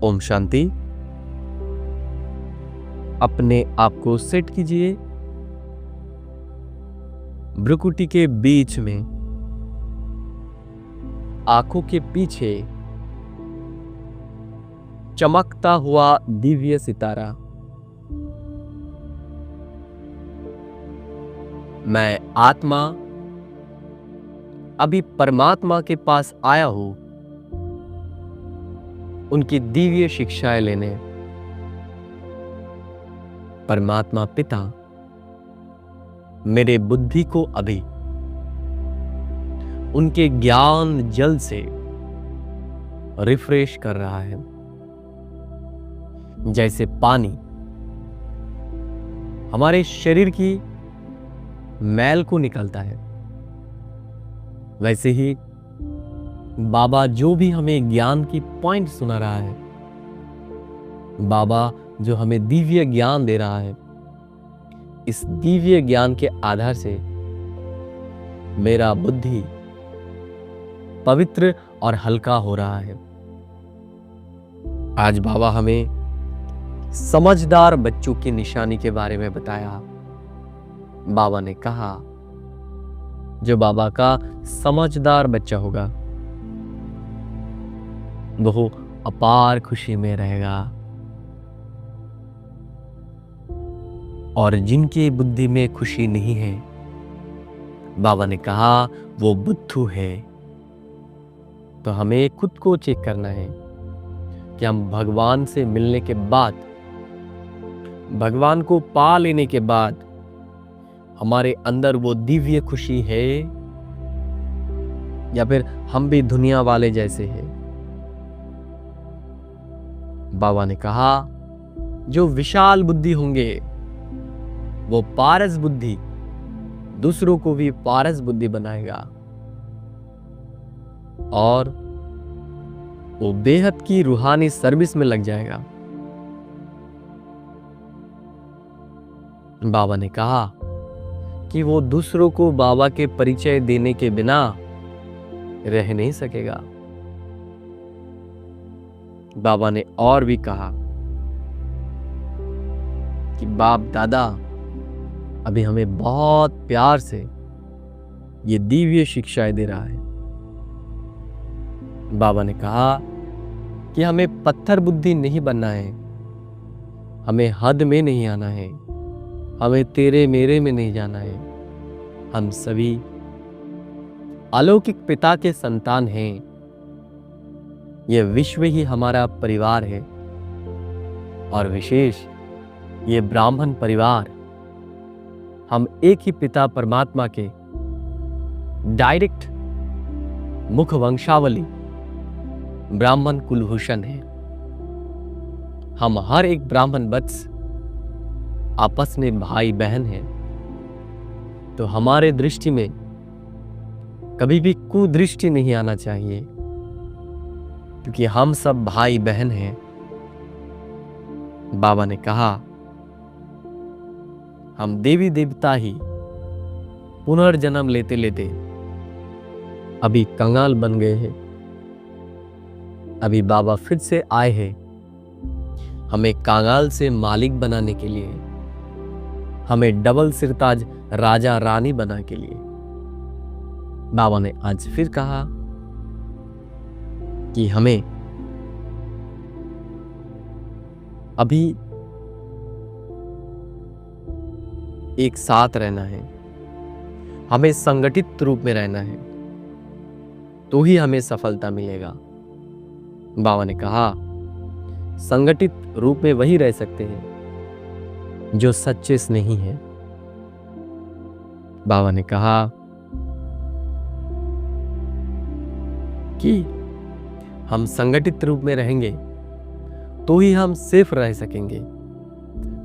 ओम शांति। अपने आप को सेट कीजिए। भ्रुकुटी के बीच में, आंखों के पीछे चमकता हुआ दिव्य सितारा। मैं आत्मा अभी परमात्मा के पास आया हूं, उनकी दिव्य शिक्षाएं लेने। परमात्मा पिता मेरे बुद्धि को अभी उनके ज्ञान जल से रिफ्रेश कर रहा है। जैसे पानी हमारे शरीर की मैल को निकालता है, वैसे ही बाबा जो भी हमें ज्ञान की पॉइंट सुना रहा है, बाबा जो हमें दिव्य ज्ञान दे रहा है, इस दिव्य ज्ञान के आधार से मेरा बुद्धि पवित्र और हल्का हो रहा है। आज बाबा हमें समझदार बच्चों की निशानी के बारे में बताया। बाबा ने कहा, जो बाबा का समझदार बच्चा होगा वो अपार खुशी में रहेगा, और जिनकी बुद्धि में खुशी नहीं है, बाबा ने कहा वो बुद्धू है। तो हमें खुद को चेक करना है कि हम भगवान से मिलने के बाद, भगवान को पा लेने के बाद हमारे अंदर वो दिव्य खुशी है, या फिर हम भी दुनिया वाले जैसे हैं। बाबा ने कहा जो विशाल बुद्धि होंगे वो पारस बुद्धि दूसरों को भी पारस बुद्धि बनाएगा, और वो बेहद की रूहानी सर्विस में लग जाएगा। बाबा ने कहा कि वो दूसरों को बाबा के परिचय देने के बिना रह नहीं सकेगा। बाबा ने और भी कहा कि बाप दादा अभी हमें बहुत प्यार से ये दिव्य शिक्षाएं दे रहा है। बाबा ने कहा कि हमें पत्थर बुद्धि नहीं बनना है, हमें हद में नहीं आना है, हमें तेरे मेरे में नहीं जाना है। हम सभी अलौकिक पिता के संतान हैं। ये विश्व ही हमारा परिवार है, और विशेष ये ब्राह्मण परिवार। हम एक ही पिता परमात्मा के डायरेक्ट मुख वंशावली ब्राह्मण कुलभूषण है। हम हर एक ब्राह्मण वत्स आपस में भाई बहन हैं। तो हमारे दृष्टि में कभी भी कुदृष्टि नहीं आना चाहिए, क्योंकि हम सब भाई बहन हैं। बाबा ने कहा हम देवी देवता ही पुनर्जन्म लेते लेते अभी कंगाल बन गए हैं। अभी बाबा फिर से आए हैं हमें कंगाल से मालिक बनाने के लिए, हमें डबल सिरताज राजा रानी बना के लिए। बाबा ने आज फिर कहा कि हमें अभी एक साथ रहना है, हमें संगठित रूप में रहना है, तो ही हमें सफलता मिलेगा। बाबा ने कहा संगठित रूप में वही रह सकते हैं जो सच्चे स्नेही हैं। बाबा ने कहा कि हम संगठित रूप में रहेंगे तो ही हम सिर्फ रह सकेंगे,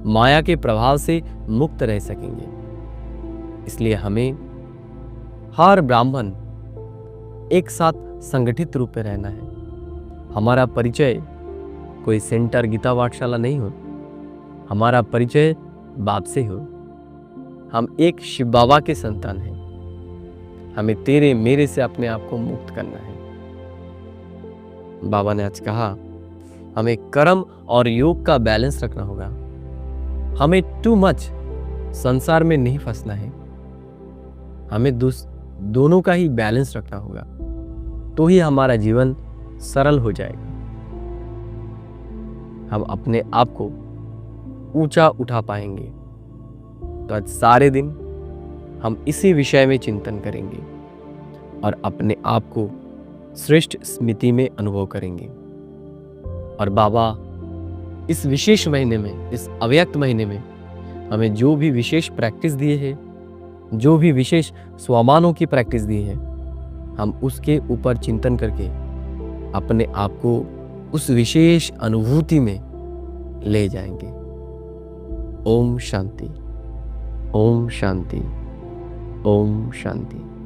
माया के प्रभाव से मुक्त रह सकेंगे। इसलिए हमें हर ब्राह्मण एक साथ संगठित रूप में रहना है। हमारा परिचय कोई सेंटर गीता पाठशाला नहीं हो, हमारा परिचय बाप से हो। हम एक शिव बाबा के संतान हैं। हमें तेरे मेरे से अपने आप को मुक्त करना है। बाबा ने आज कहा हमें कर्म और योग का बैलेंस रखना होगा। हमें टू मच संसार में नहीं फंसना है। हमें दोनों का ही बैलेंस रखना होगा, तो ही हमारा जीवन सरल हो जाएगा। हम अपने आप को ऊंचा उठा पाएंगे। तो आज सारे दिन हम इसी विषय में चिंतन करेंगे और अपने आप को श्रेष्ठ स्मृति में अनुभव करेंगे। और बाबा इस विशेष महीने में, इस अव्यक्त महीने में हमें जो भी विशेष प्रैक्टिस दिए हैं, जो भी विशेष स्वमानों की प्रैक्टिस दी है, हम उसके ऊपर चिंतन करके अपने आप को उस विशेष अनुभूति में ले जाएंगे। ओम शांति, ओम शांति, ओम शांति।